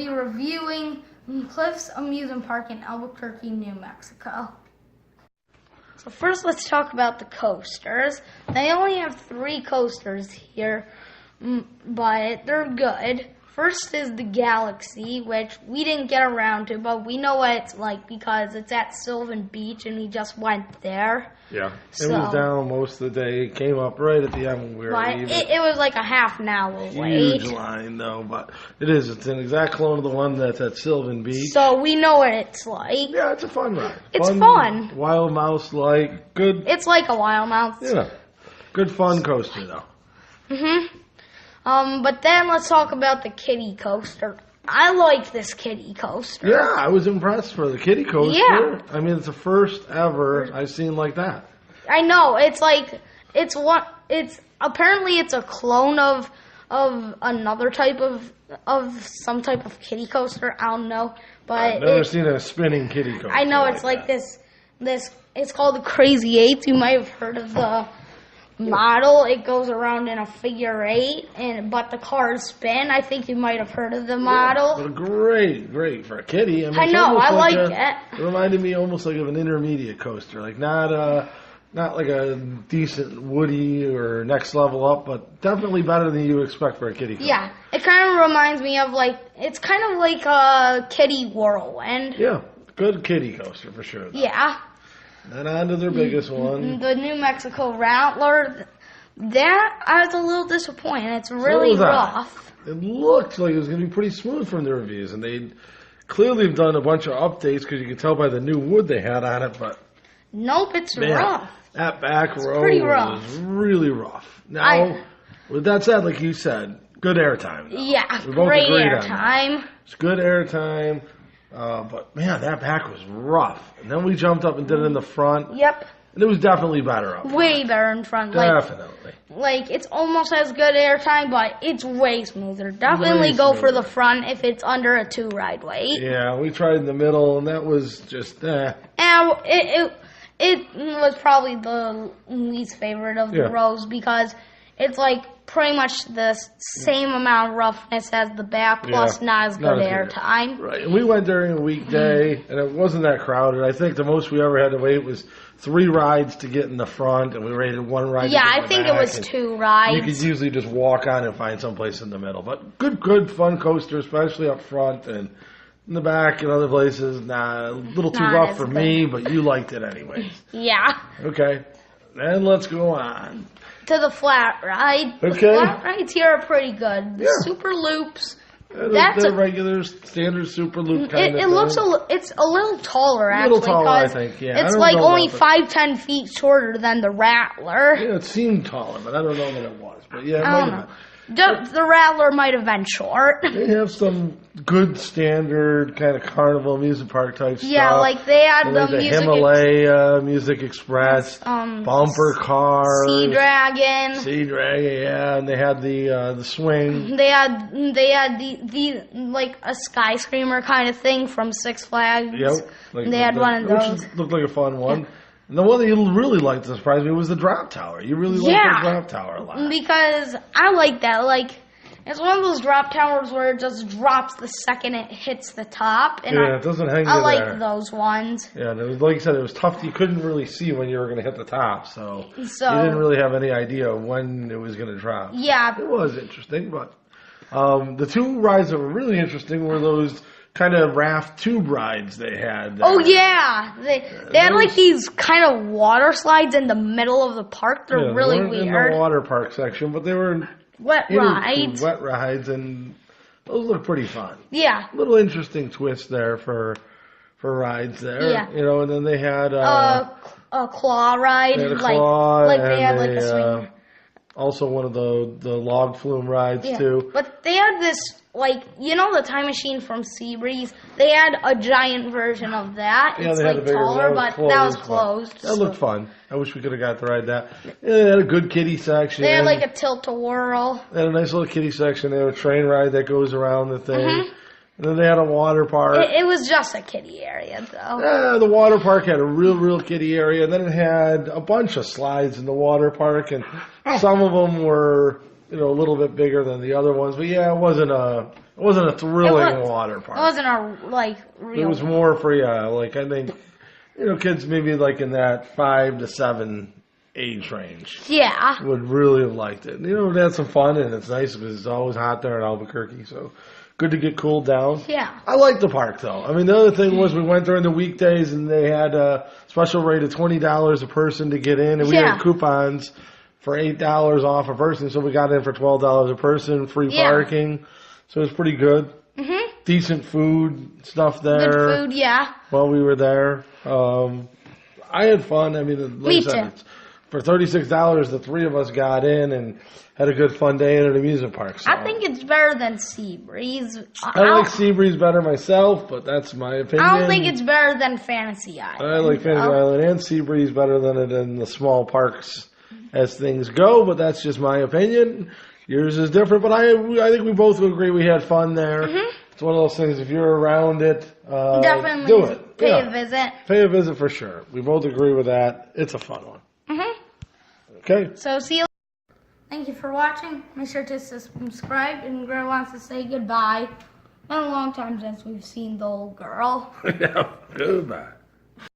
be reviewing Cliff's Amusement Park in Albuquerque, New Mexico. So first, let's talk about the coasters. They only have 3 coasters here, but they're good. First is the Galaxy, which we didn't get around to, but we know what it's like because it's at Sylvan Beach, and we just went there. Yeah, it was down most of the day. It came up right at the end when we were leaving. It was like a half an hour wait. Huge line, though, but it is. It's an exact clone of the one that's at Sylvan Beach. So we know what it's like. Yeah, it's a fun ride. It's fun. Wild Mouse-like. Good. It's like a Wild Mouse. Yeah. Good fun coaster, though. But then let's talk about the kiddie coaster. I like this kiddie coaster. Yeah, I was impressed for the kiddie coaster. Yeah. I mean, it's the first ever I've seen like that. I know. Apparently it's a clone of another type of some type of kiddie coaster. I don't know, but I've never seen a spinning kiddie coaster. I know it's like this. It's called the Crazy Eights. You might have heard of the model. It goes around in a figure 8, but the cars spin. I think you might have heard of the model. Yeah, but great for a kiddie. I know. I like it. It reminded me almost like of an intermediate coaster, like not like a decent Woody or Next Level Up, but definitely better than you would expect for a kiddie coaster. Yeah, it kind of reminds me of it's kind of like a kiddie whirlwind. Yeah, good kiddie coaster for sure, though. Yeah. Then on to their biggest one. The New Mexico Rattler. That, I was a little disappointed. It's really rough. It looked like it was going to be pretty smooth from the reviews, and they clearly have done a bunch of updates because you can tell by the new wood they had on it, but... Nope, it's rough. That back row was really rough. Now, with that said, like you said, good airtime. Yeah, great airtime. It's good airtime. But, man, that back was rough. And then we jumped up and did it in the front. Yep. And it was definitely better up front. Way better in front. Definitely. It's almost as good airtime, but it's way smoother. Definitely go for the front if it's under a 2-ride weight. Yeah, we tried in the middle, and that was just, And it was probably the least favorite of the rows because it's pretty much the same amount of roughness as the back, plus not as good airtime. Right, and we went during a weekday, and it wasn't that crowded. I think the most we ever had to wait was 3 rides to get in the front, and we rated 1 ride. Yeah, I think it was 2 rides. You could usually just walk on and find someplace in the middle. But good fun coaster, especially up front, and in the back and other places. Nah, a little too rough for me, but you liked it anyways. Yeah. Okay, then let's go on to the flat ride. Okay. The flat rides here are pretty good. The Super Loops. That's a regular, standard Super Loop kind of thing. It's a little taller, actually. A little taller, I think, yeah. It's only 5-10 feet shorter than the Rattler. Yeah, it seemed taller, but I don't know that it was. But yeah, it might have been. The Rattler might have been short. They have some good standard kind of carnival amusement park type stuff. Yeah, they had the Himalaya Music Express, bumper cars, Sea Dragon, yeah, and they had the swing. They had the a skyscraper kind of thing from Six Flags. Yep, they had one of those. Which looked like a fun one. Yeah. And the one that you really liked to surprise me was the drop tower. You really liked the drop tower a lot. Because I like that. It's one of those drop towers where it just drops the second it hits the top. And it doesn't hang I like those ones. Yeah, and it was, like you said, it was tough. You couldn't really see when you were going to hit the top. So you didn't really have any idea when it was going to drop. Yeah. It was interesting, but the 2 rides that were really interesting were those kind of raft tube rides they had there. Oh, yeah. They had these kind of water slides in the middle of the park. They're really weird. In the Waterpark section, but they were wet rides, and those look pretty fun. Yeah. A little interesting twist there for rides there. Yeah. And then they had a claw ride. They had a claw, they had a swing. Also one of the log flume rides too. But they had this the time machine from Seabreeze. They had a giant version of that. Yeah, it's they had a bigger taller, but that was closed. That looked fun. I wish we could have got to ride that. Yeah, they had a good kiddie section. They had a tilt-a-whirl. They had a nice little kiddie section. They had a train ride that goes around the thing. And then they had a water park. It was just a kiddie area, though. Yeah, the water park had a real kiddie area. And then it had a bunch of slides in the water park. And some of them were, a little bit bigger than the other ones. But yeah, it wasn't a thrilling water park. It wasn't a real. It was more for I think kids maybe like in that 5 to 7 age range. Yeah. Would really have liked it. It had some fun, and it's nice because it's always hot there in Albuquerque, so good to get cooled down. Yeah. I like the park, though. I mean, the other thing was we went during the weekdays, and they had a special rate of $20 a person to get in, and we had coupons for $8 off a person, so we got in for $12 a person, free parking, so it was pretty good. Mhm. Decent food stuff there. Good food, yeah. While we were there, I had fun. I mean, like I said, for $36, the three of us got in and had a good fun day at an amusement park. So. I think it's better than Seabreeze. I like Seabreeze better myself, but that's my opinion. I don't think it's better than Fantasy Island. I like Fantasy Island and Seabreeze better than it in the small parks as things go, but that's just my opinion. Yours is different, but I think we both agree we had fun there. Mm-hmm. It's one of those things, if you're around it, definitely do it. Pay a visit. Pay a visit for sure. We both agree with that. It's a fun one. Mm-hmm. Okay. So see you. Thank you for watching. Make sure to subscribe. And Girl wants to say goodbye. Been a long time since we've seen the old girl. Yeah, goodbye.